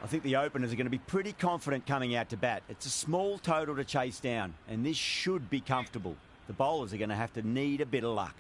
I think the openers are going to be pretty confident coming out to bat. It's a small total to chase down, and this should be comfortable. The bowlers are going to have to need a bit of luck.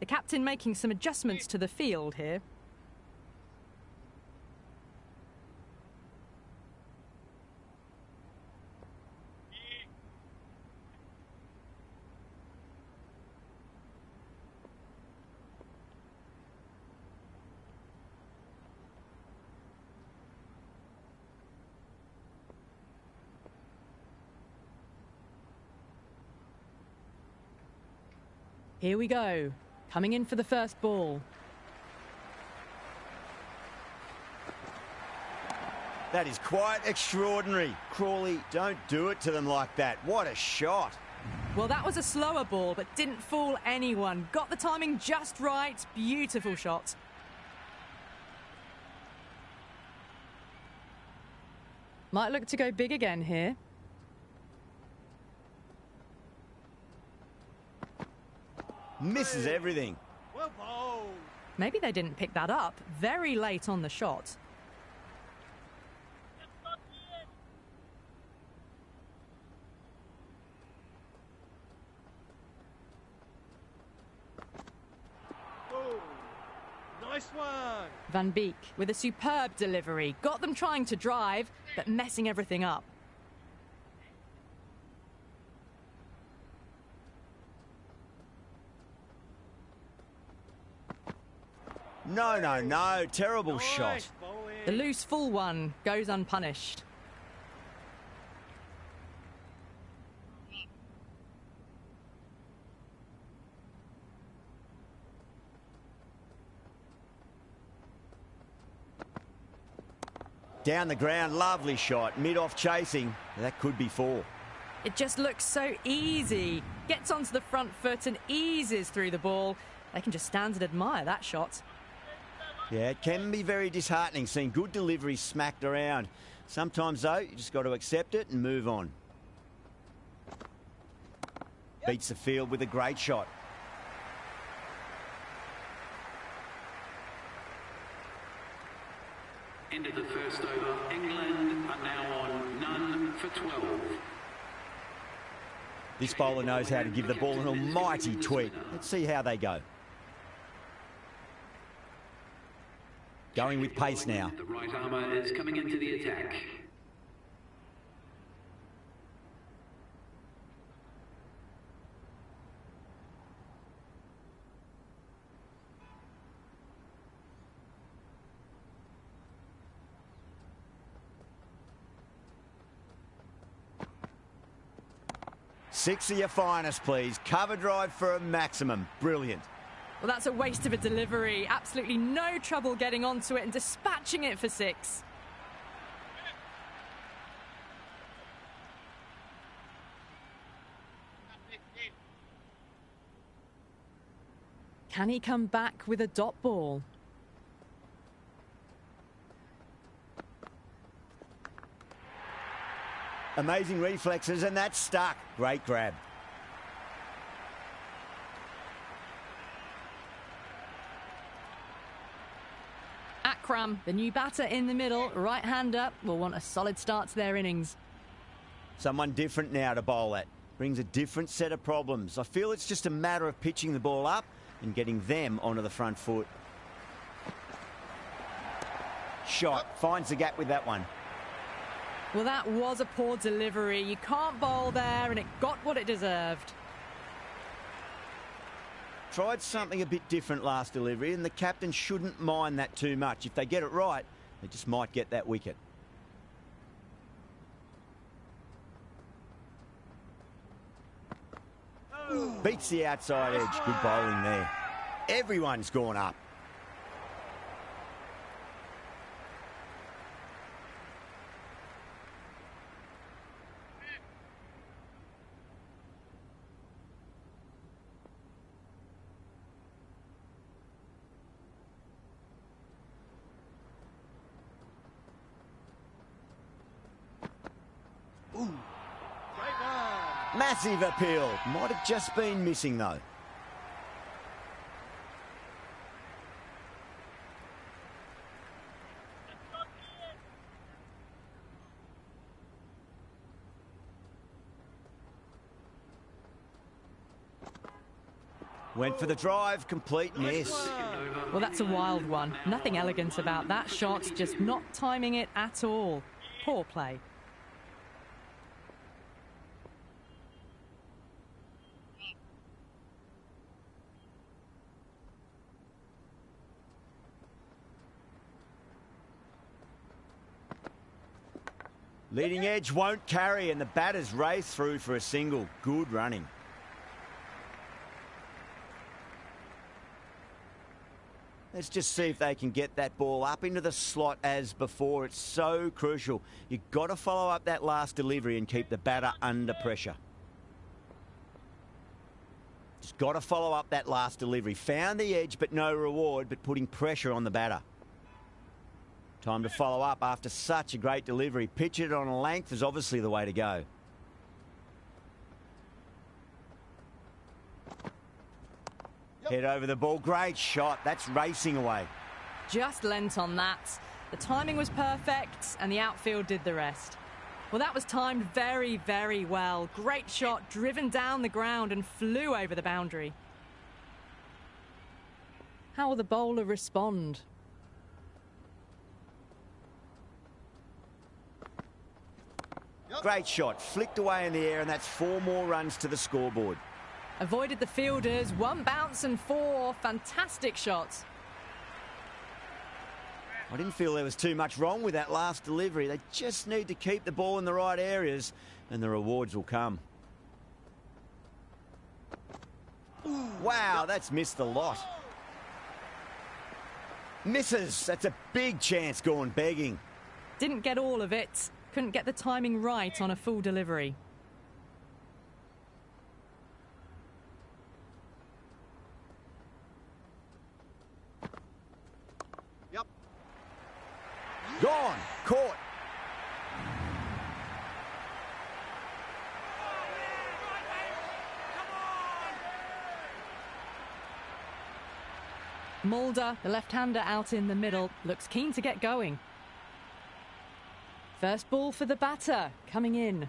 The captain making some adjustments to the field here. Here we go. Coming in for the first ball. That is quite extraordinary. Crawley, don't do it to them like that. What a shot. Well, that was a slower ball, but didn't fool anyone. Got the timing just right. Beautiful shot. Might look to go big again here. Misses everything. Well bowled. Maybe they didn't pick that up. Very late on the shot. Oh, nice one. Van Beek with a superb delivery. Got them trying to drive, but messing everything up. No. Terrible shot. Nice bowling. The loose full one goes unpunished. Down the ground, lovely shot. Mid-off chasing. That could be 4. It just looks so easy. Gets onto the front foot and eases through the ball. They can just stand and admire that shot. Yeah, it can be very disheartening seeing good deliveries smacked around. Sometimes, though, you just got to accept it and move on. Beats the field with a great shot. End of the first over. England are now on none for 12. This bowler knows how to give the ball an almighty tweak. Let's see how they go. Going with pace now. The right armour is coming into the attack. Six of your finest, please. Cover drive for a maximum. Brilliant. Well, that's a waste of a delivery. Absolutely no trouble getting onto it and dispatching it for 6. Can he come back with a dot ball? Amazing reflexes, and that's stuck. Great grab. Akram, the new batter in the middle, right-hander, will want a solid start to their innings. Someone different now to bowl at. Brings a different set of problems. I feel it's just a matter of pitching the ball up and getting them onto the front foot. Shot. Finds the gap with that one. Well, that was a poor delivery. You can't bowl there, and it got what it deserved. Tried something a bit different last delivery, and the captain shouldn't mind that too much. If they get it right, they just might get that wicket. Beats the outside edge. Good bowling there. Everyone's gone up. Massive appeal. Might have just been missing though. Went for the drive, complete miss. Well, that's a wild one. Nothing elegant about that shot, just not timing it at all. Poor play. Leading edge won't carry and the batters race through for a single. Good running. Let's just see if they can get that ball up into the slot as before. It's so crucial. You've got to follow up that last delivery and keep the batter under pressure. Just got to follow up that last delivery. Found the edge but no reward, but putting pressure on the batter. Time to follow up after such a great delivery. Pitch it on a length is obviously the way to go. Head over the ball. Great shot. That's racing away. Just lent on that. The timing was perfect and the outfield did the rest. Well, that was timed very, very well. Great shot, driven down the ground and flew over the boundary. How will the bowler respond? Great shot. Flicked away in the air and that's 4 more runs to the scoreboard. Avoided the fielders, 1 bounce and 4. Fantastic shots. I didn't feel there was too much wrong with that last delivery. They just need to keep the ball in the right areas and the rewards will come. Wow, that's missed the lot. Misses. That's a big chance gone begging. Didn't get all of it. Couldn't get the timing right on a full delivery. Yep. Gone. Caught. Mulder, the left-hander out in the middle, looks keen to get going. First ball for the batter, coming in.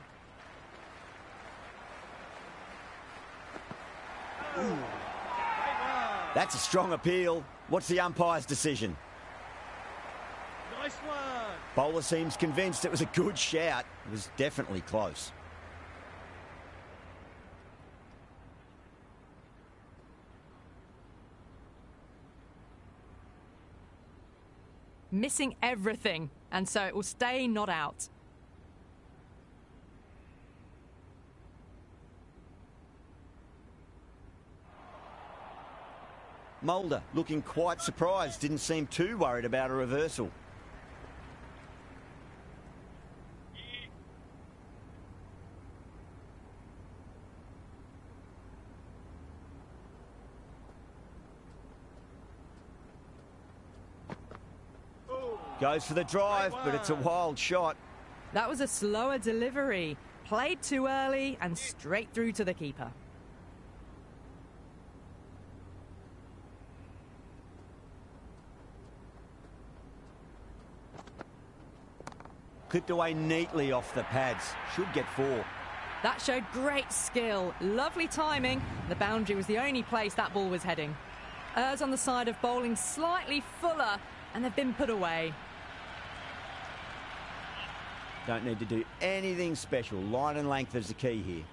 That's a strong appeal. What's the umpire's decision? Nice one. Bowler seems convinced it was a good shout. It was definitely close. Missing everything, and so it will stay not out. Mulder looking quite surprised, didn't seem too worried about a reversal. Goes for the drive, but it's a wild shot. That was a slower delivery. Played too early and straight through to the keeper. Clipped away neatly off the pads. Should get 4. That showed great skill. Lovely timing. The boundary was the only place that ball was heading. Errs on the side of bowling slightly fuller, and they've been put away. Don't need to do anything special. Line and length is the key here.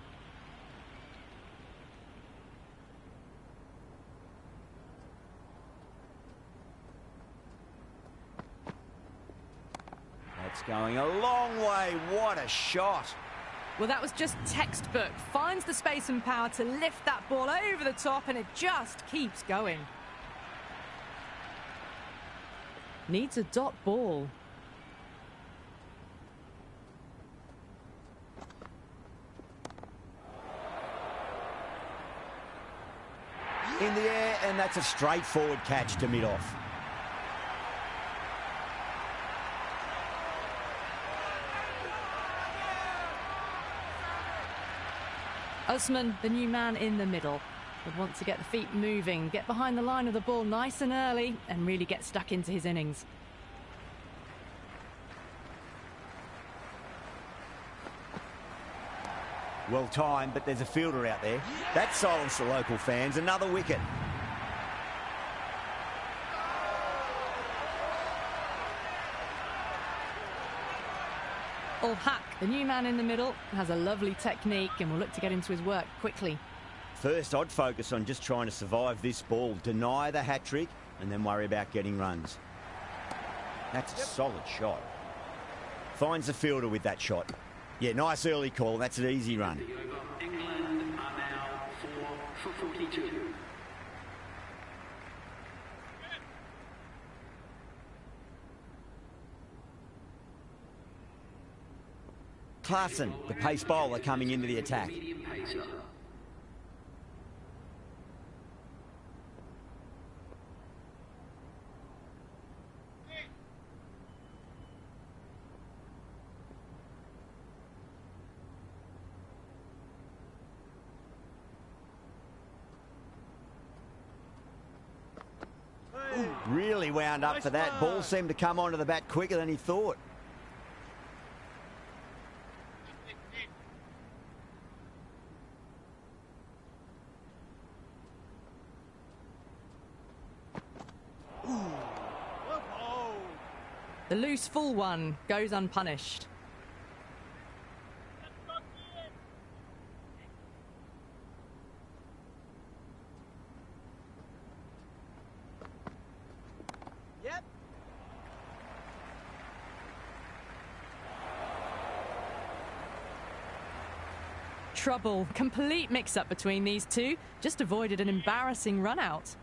That's going a long way. What a shot. Well, that was just textbook. Finds the space and power to lift that ball over the top, and it just keeps going. Needs a dot ball. In the air, and that's a straightforward catch to mid-off. Usman, the new man in the middle, would want to get the feet moving, get behind the line of the ball nice and early, and really get stuck into his innings. Well timed, but there's a fielder out there. That silenced the local fans. Another wicket. Ul Haq, the new man in the middle, has a lovely technique and will look to get into his work quickly. First, I'd focus on just trying to survive this ball, deny the hat-trick, and then worry about getting runs. That's a solid shot. Finds the fielder with that shot. Yeah, nice early call. That's an easy run. England are now 4 for 42. Clarkson, the pace bowler, coming into the attack. Medium pacer. Really wound up for that. Ball seemed to come onto the bat quicker than he thought. The loose full one goes unpunished. Yep. Trouble. Complete mix-up between these two. Just avoided an embarrassing run-out.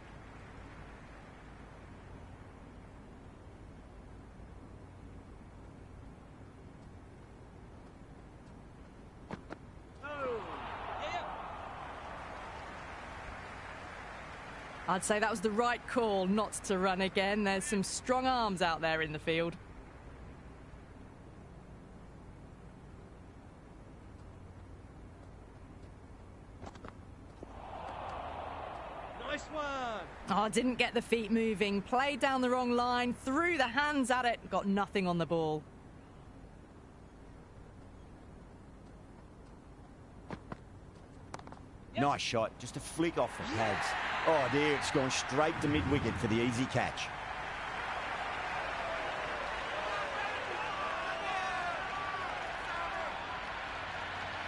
I'd say that was the right call not to run again. There's some strong arms out there in the field. Nice one. Oh, didn't get the feet moving. Played down the wrong line, threw the hands at it, got nothing on the ball. Yep. Nice shot. Just a flick off the pads. Oh, dear. It's gone straight to mid-wicket for the easy catch.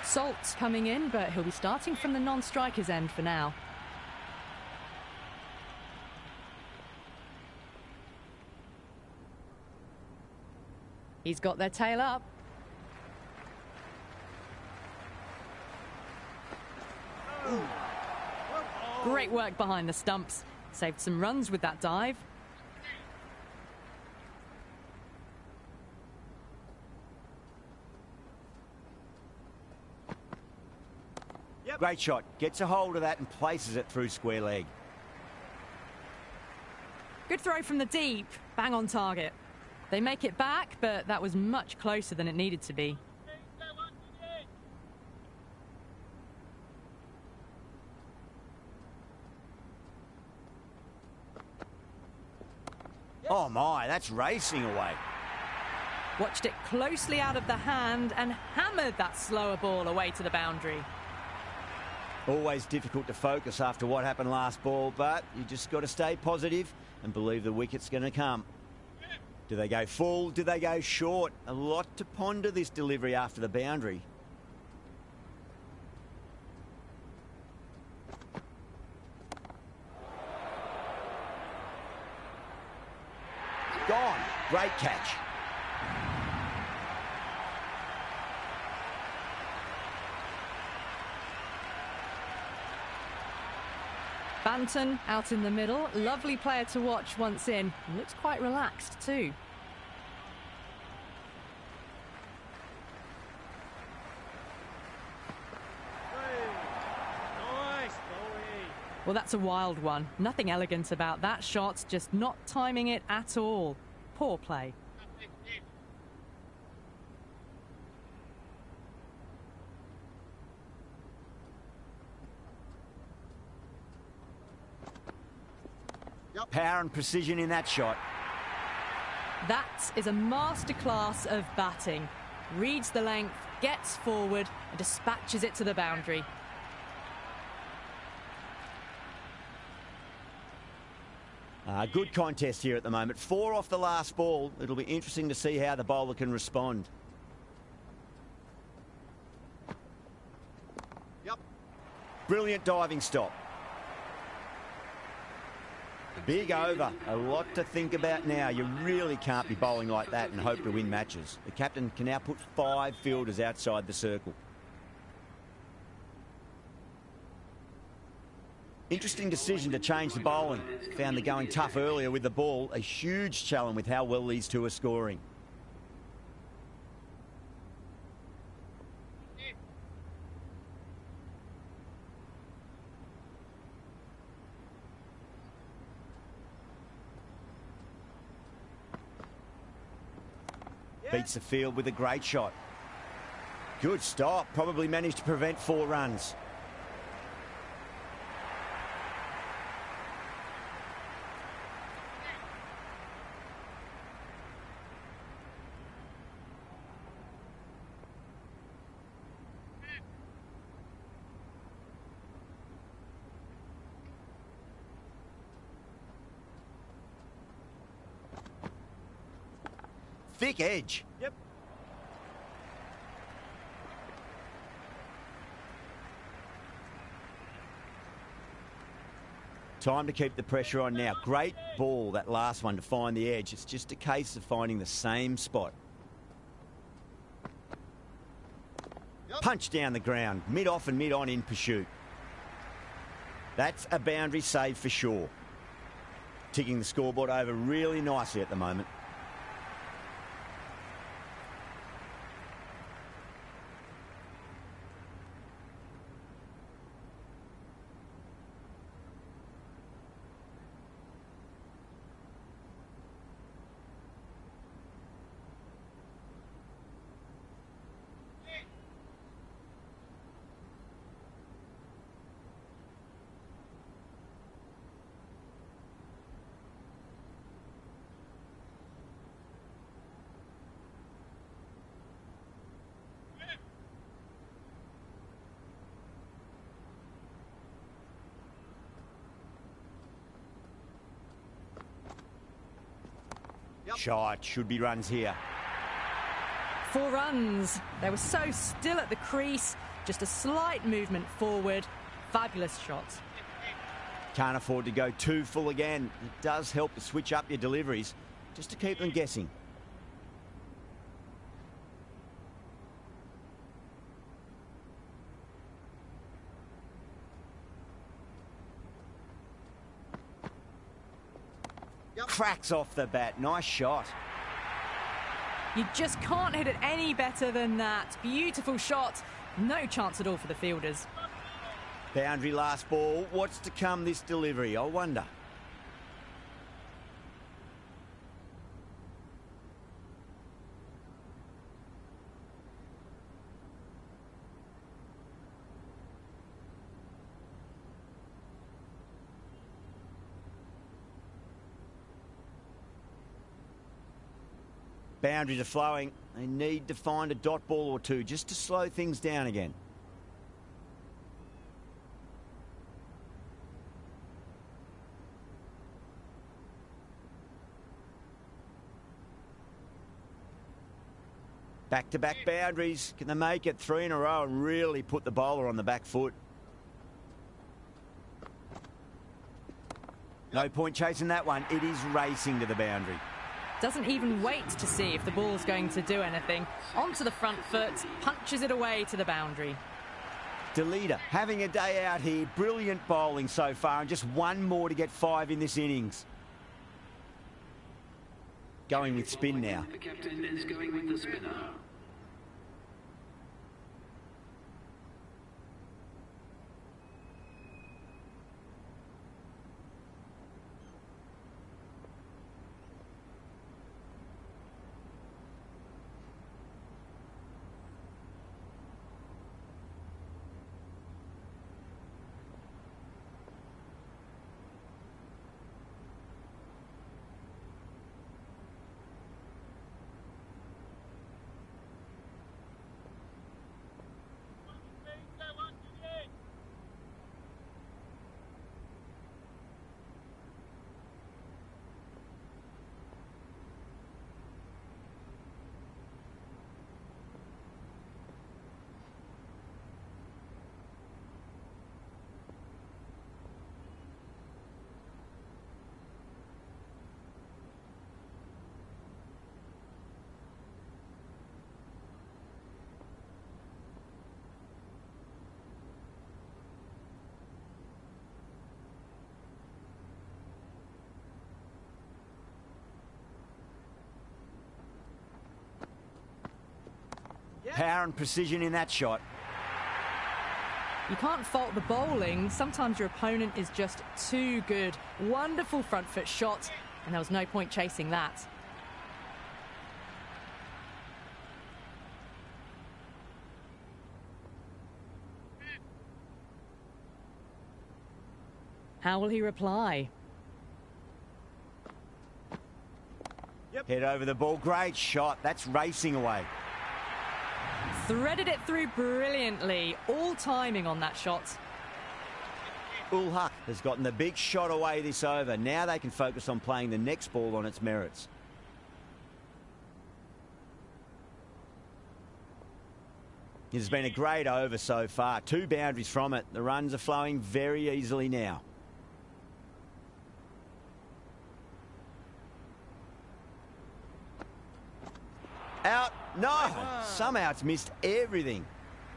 Salt's coming in, but he'll be starting from the non-striker's end for now. He's got their tail up. Great work behind the stumps. Saved some runs with that dive. Yep. Great shot. Gets a hold of that and places it through square leg. Good throw from the deep. Bang on target. They make it back, but that was much closer than it needed to be. Oh, my. That's racing away. Watched it closely out of the hand and hammered that slower ball away to the boundary. Always difficult to focus after what happened last ball, but you just got to stay positive and believe the wicket's going to come. Do they go full? Do they go short? A lot to ponder this delivery after the boundary. Gone. Great catch. Banton out in the middle. Lovely player to watch once in. Looks quite relaxed too. Nice, Bowie. Well, that's a wild one. Nothing elegant about that shot, just not timing it at all. Poor play. Power and precision in that shot. That is a masterclass of batting. Reads the length, gets forward and dispatches it to the boundary. Good contest here at the moment. 4 off the last ball. It'll be interesting to see how the bowler can respond. Yep. Brilliant diving stop. Big over. A lot to think about now. You really can't be bowling like that and hope to win matches. The captain can now put 5 fielders outside the circle. Interesting decision to change the bowling. Found the going tough earlier with the ball. A huge challenge with how well these two are scoring. Beats the field with a great shot. Good stop. Probably managed to prevent 4 runs. Thick edge. Yep. Time to keep the pressure on now. Great ball, that last one, to find the edge. It's just a case of finding the same spot. Yep. Punch down the ground, mid-off and mid-on in pursuit. That's a boundary save for sure. Ticking the scoreboard over really nicely at the moment. Yep. Shot, should be runs here. 4 runs. They were so still at the crease. Just a slight movement forward. Fabulous shots. Can't afford to go too full again. It does help to switch up your deliveries, just to keep them guessing. Yep. Cracks off the bat. Nice shot. You just can't hit it any better than that. Beautiful shot. No chance at all for the fielders. Boundary last ball. What's to come this delivery? I wonder. Boundaries are flowing. They need to find a dot ball or two just to slow things down again. Back-to-back boundaries. Can they make it 3 in a row and really put the bowler on the back foot? No point chasing that one. It is racing to the boundary. Doesn't even wait to see if the ball's going to do anything. Onto the front foot, punches it away to the boundary. Delita having a day out here. Brilliant bowling so far, and just one more to get 5 in this innings. Going with spin now. The captain is going with the spinner. Power and precision in that shot. You can't fault the bowling. Sometimes your opponent is just too good. Wonderful front foot shot, and there was no point chasing that. How will he reply? Head over the ball. Great shot. That's racing away. Threaded it through brilliantly. All timing on that shot. Ul Haq has gotten the big shot away this over. Now they can focus on playing the next ball on its merits. It has been a great over so far. 2 boundaries from it. The runs are flowing very easily now. Out. No. Somehow it's missed everything.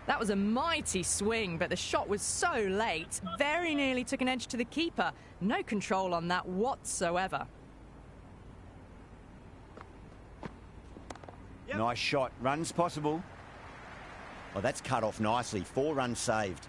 That was a mighty swing, but the shot was so late. Very nearly took an edge to the keeper. No control on that whatsoever. Nice shot. Runs possible. Oh, that's cut off nicely. 4 runs saved.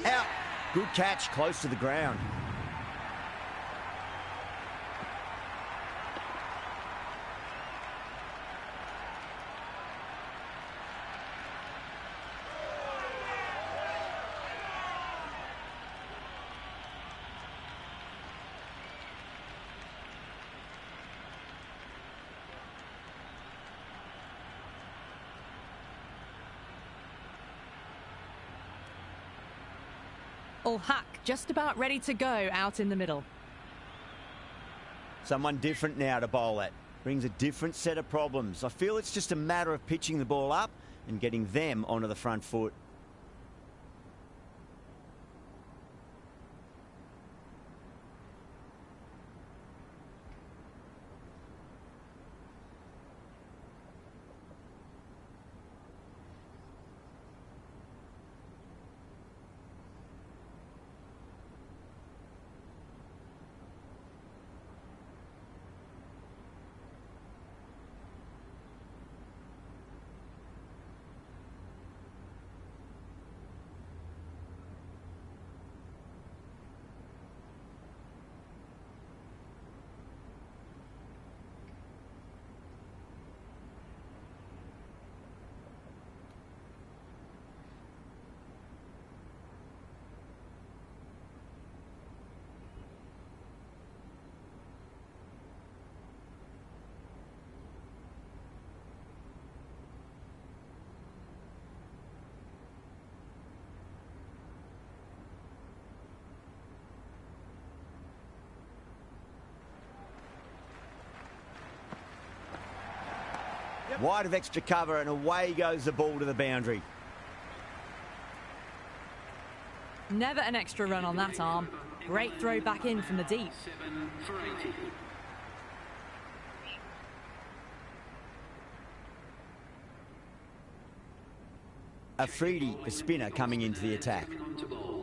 Out. Good catch, close to the ground. Ul Haq just about ready to go out in the middle. Someone different now to bowl at. Brings a different set of problems. I feel it's just a matter of pitching the ball up and getting them onto the front foot. Wide of extra cover, and away goes the ball to the boundary. Never an extra run on that arm. Great throw back in from the deep. 7 for 80. Afridi, the spinner, coming into the attack. On to bowl.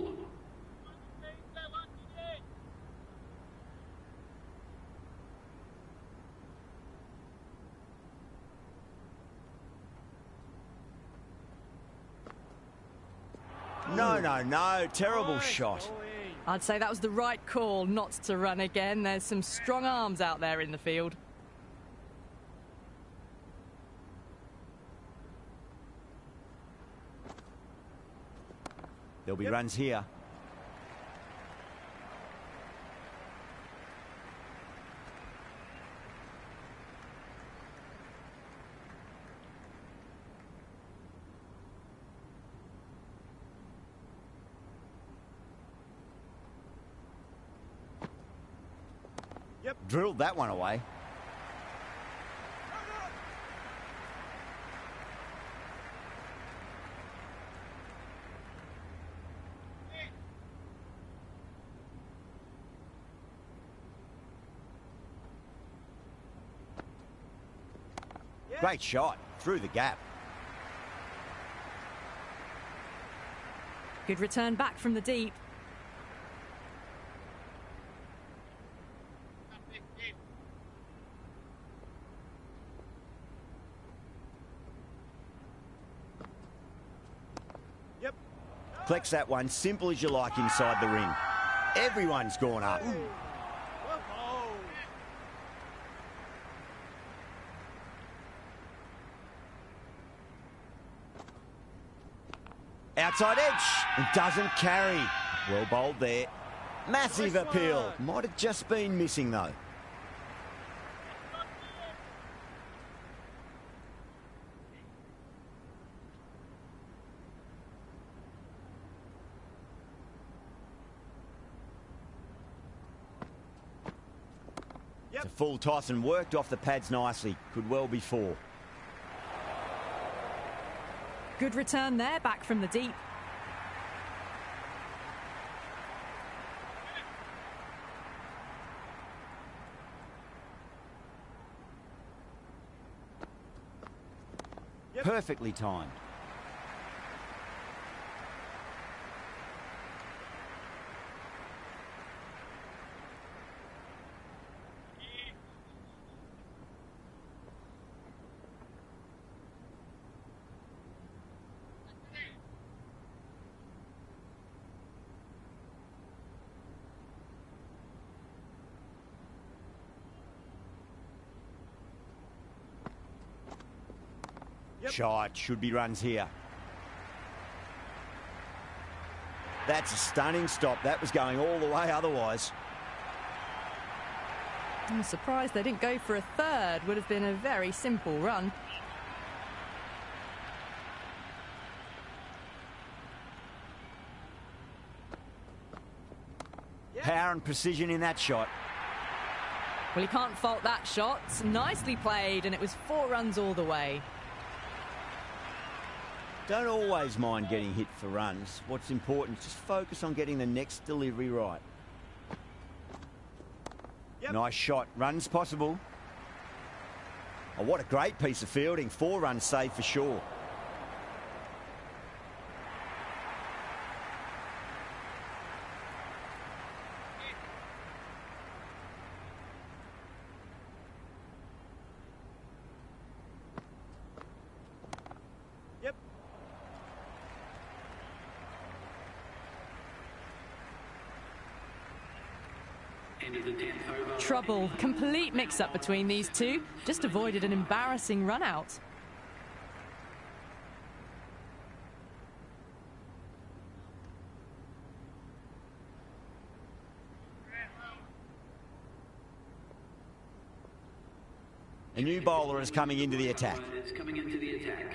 No. Terrible shot. I'd say that was the right call not to run again. There's some strong arms out there in the field. There'll be runs here. Drilled that one away. Great shot through the gap. Good return back from the deep. Collects that one, simple as you like, inside the ring. Everyone's gone up. Outside edge, and doesn't carry. Well bowled there. Massive appeal. Might have just been missing though. It's a full toss and worked off the pads nicely. Could well be 4. Good return there, back from the deep. Perfectly timed. Shot, should be runs here. That's a stunning stop. That was going all the way otherwise. I'm surprised they didn't go for a third. Would have been a very simple run. Power and precision in that shot. Well, you can't fault that shot. Nicely played, and it was 4 runs all the way. Don't always mind getting hit for runs. What's important is just focus on getting the next delivery right. Nice shot. Runs possible. Oh, what a great piece of fielding. 4 runs saved for sure. End of the 10th over. Trouble. Complete mix-up between these two. Just avoided an embarrassing run-out. A new bowler is coming into the attack. It's coming into the attack.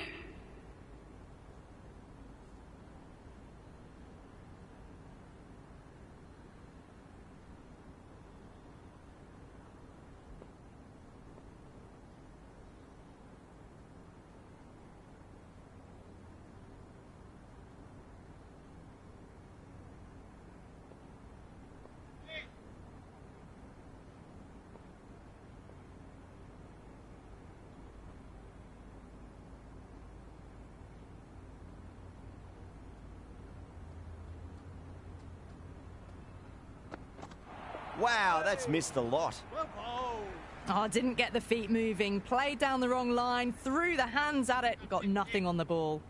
Wow, that's missed a lot. Well bowled. Oh, didn't get the feet moving. Played down the wrong line. Threw the hands at it. Got nothing on the ball.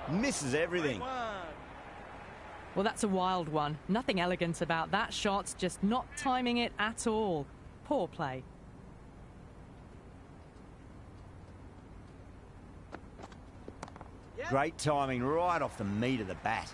Misses everything. One. Well, that's a wild one. Nothing elegant about that shot. Just not timing it at all. Poor play. Great timing right off the meat of the bat.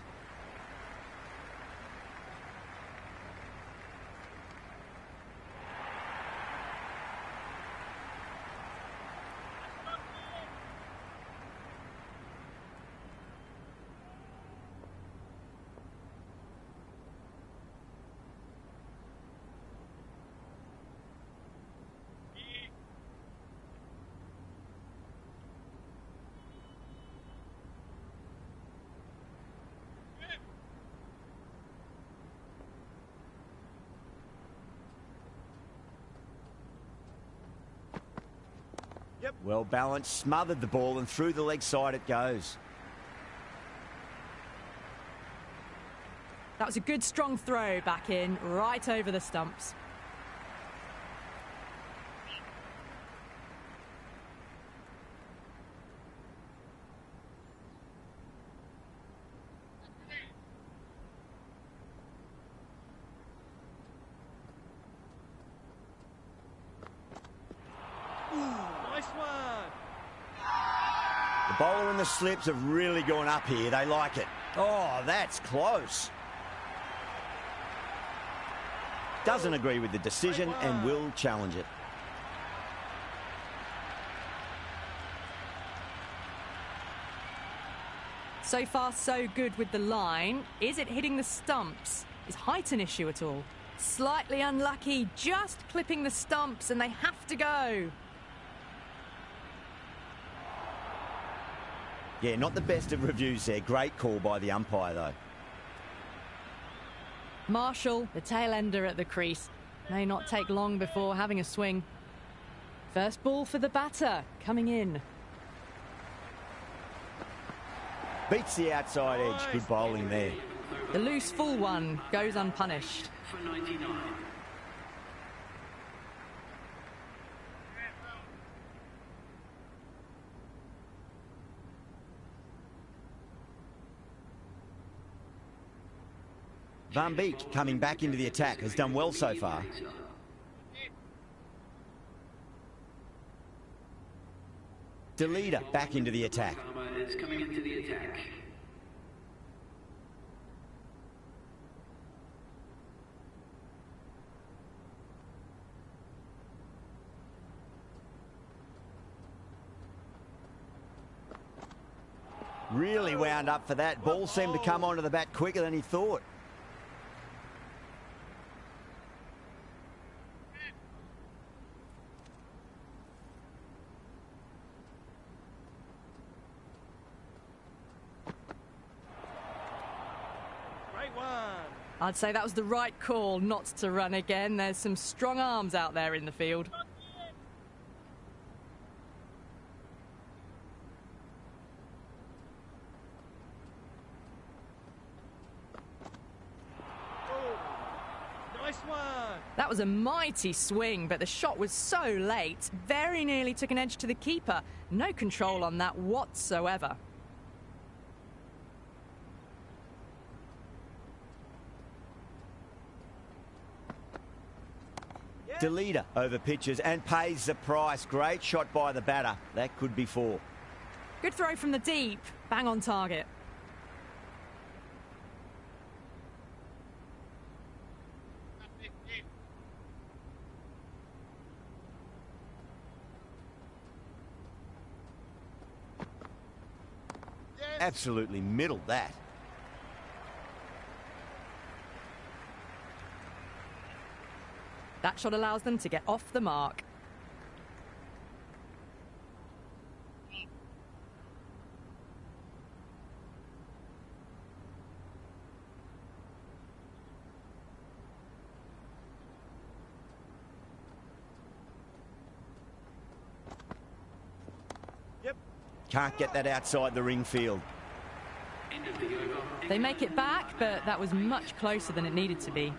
Well balanced, smothered the ball and through the leg side it goes. That was a good strong throw back in, right over the stumps. Nice one. The bowler and the slips have really gone up here. They like it. Oh, that's close. Doesn't agree with the decision and will challenge it. So far, so good with the line. Is it hitting the stumps? Is height an issue at all? Slightly unlucky, just clipping the stumps, and they have to go. Yeah, not the best of reviews there. Great call by the umpire, though. Marshall, the tail ender at the crease. May not take long before having a swing. First ball for the batter, coming in. Beats the outside edge. Good bowling there. The loose full one goes unpunished. For 99. Van Beek coming back into the attack has done well so far. Delida back into the attack. It's coming into the attack. Really wound up for that. Ball seemed to come onto the bat quicker than he thought. Great one. I'd say that was the right call not to run again. There's some strong arms out there in the field. Nice one. That was a mighty swing, but the shot was so late. Very nearly took an edge to the keeper. No control on that whatsoever. Delida over pitches and pays the price. Great shot by the batter. That could be four. Good throw from the deep. Bang on target. Absolutely middled that. That shot allows them to get off the mark. Can't get that outside the ring field. End of the over. They make it back, but that was much closer than it needed to be.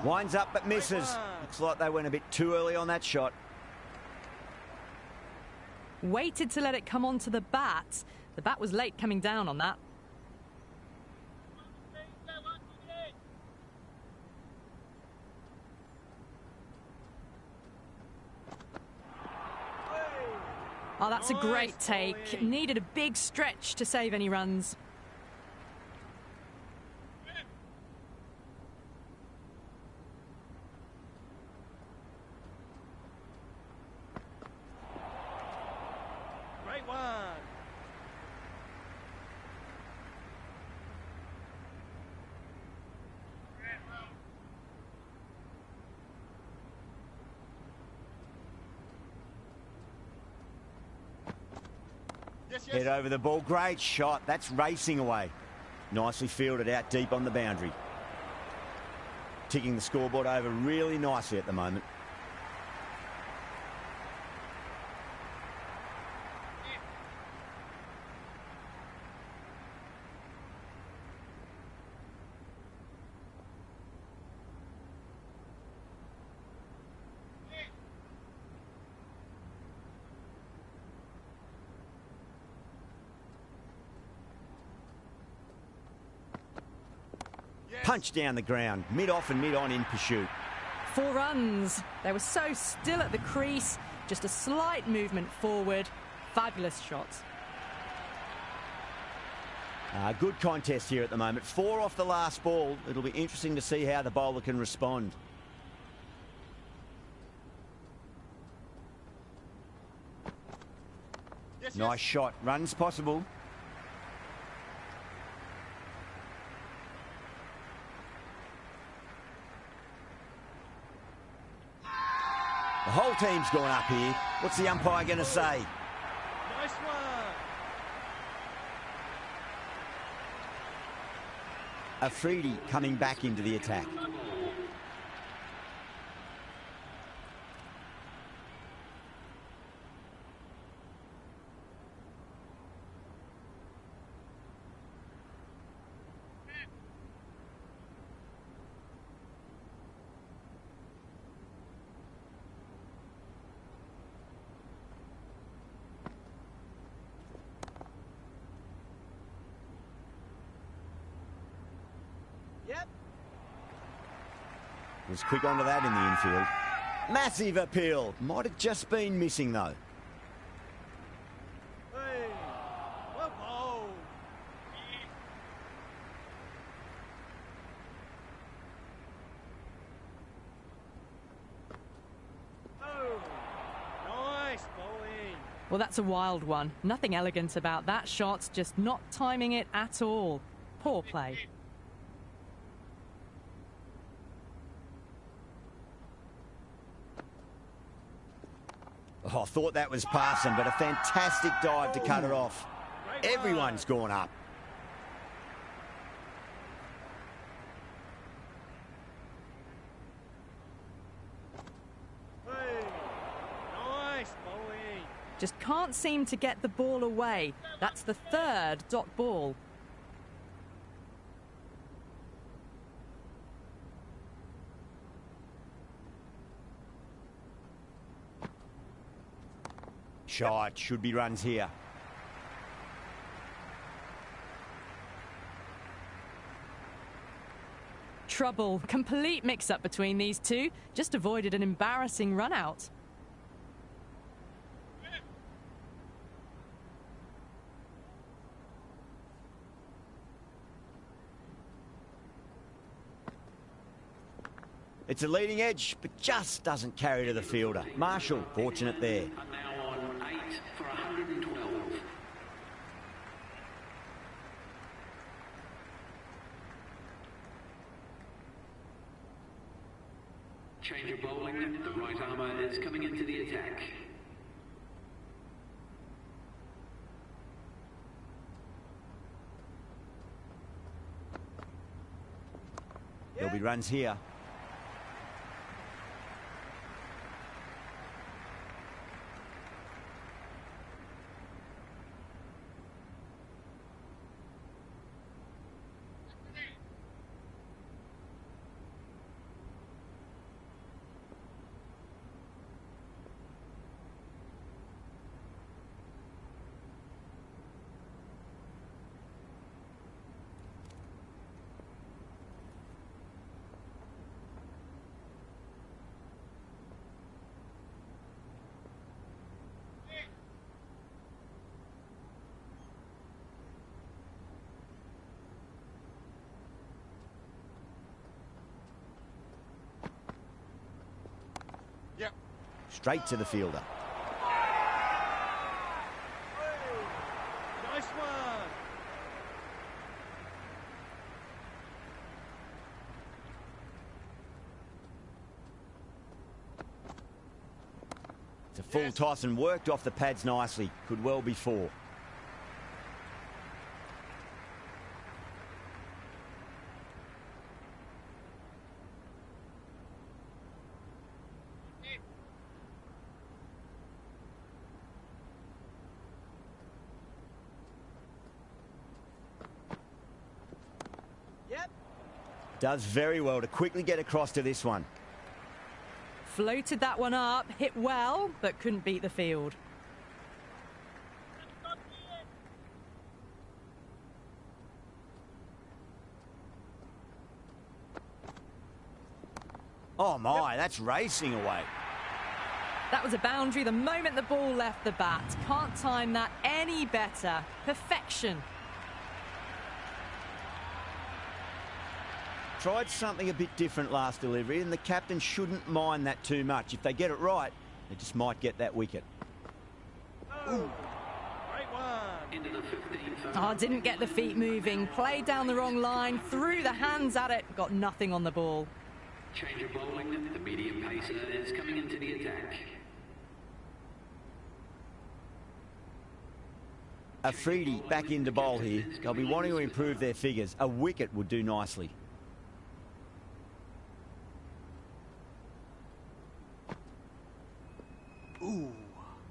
Winds up but misses. Looks like they went a bit too early on that shot. Waited to let it come onto the bat. The bat was late coming down on that. Oh, that's a great take. Needed a big stretch to save any runs. Great one. Head over the ball. Great shot. That's racing away. Nicely fielded out deep on the boundary. Ticking the scoreboard over really nicely at the moment. Punch down the ground, mid-off and mid-on in pursuit. 4 runs. They were so still at the crease. Just a slight movement forward. Fabulous shot. Good contest here at the moment. 4 off the last ball. It'll be interesting to see how the bowler can respond. Nice shot. Runs possible. The whole team's gone up here. What's the umpire going to say? Nice one. Afridi coming back into the attack. Yep. Was quick onto that in the infield. Massive appeal. Might have just been missing though. Hey. Well bowled. Oh. Nice bowling. Well, that's a wild one. Nothing elegant about that shot, just not timing it at all. Poor play. Oh, I thought that was passing, but a fantastic dive to cut it off. Great one. Everyone's gone up. Hey. Nice bowling. Just can't seem to get the ball away. That's the 3rd dot ball. Shot. Should be runs here. Trouble. Complete mix-up between these two. Just avoided an embarrassing run-out. It's a leading edge, but just doesn't carry to the fielder. Marshall, fortunate there. And now on 8 for 112. Change of bowling. The right armour is coming into the attack. There'll be runs here. Straight to the fielder. Nice one. It's a full toss and worked off the pads nicely. Could well be 4. Yep. Does very well to quickly get across to this one. Floated that one up, hit well, but couldn't beat the field. Oh my, that's racing away. That was a boundary the moment the ball left the bat. Can't time that any better. Perfection. Tried something a bit different last delivery, and the captain shouldn't mind that too much. If they get it right, they just might get that wicket. Oh, great one. Into the 15th. Oh, didn't get the feet moving. Played down the wrong line, threw the hands at it, got nothing on the ball. Change of bowling. The medium pacer is coming into the attack. Afridi back into bowl here. They'll be wanting to improve their figures. A wicket would do nicely. Ooh.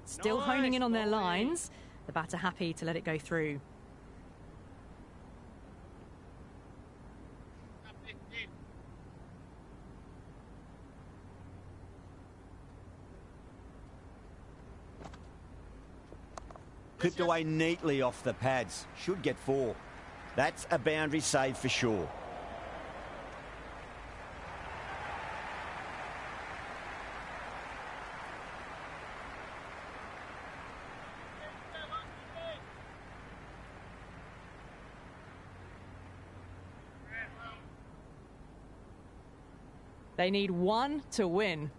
Still honing in on their lines. The batter happy to let it go through. Clipped away neatly off the pads. Should get 4. That's a boundary save for sure. They need 1 to win.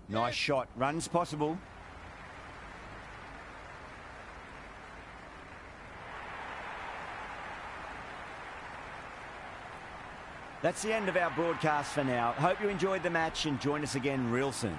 Nice shot. Runs possible. That's the end of our broadcast for now. Hope you enjoyed the match and join us again real soon.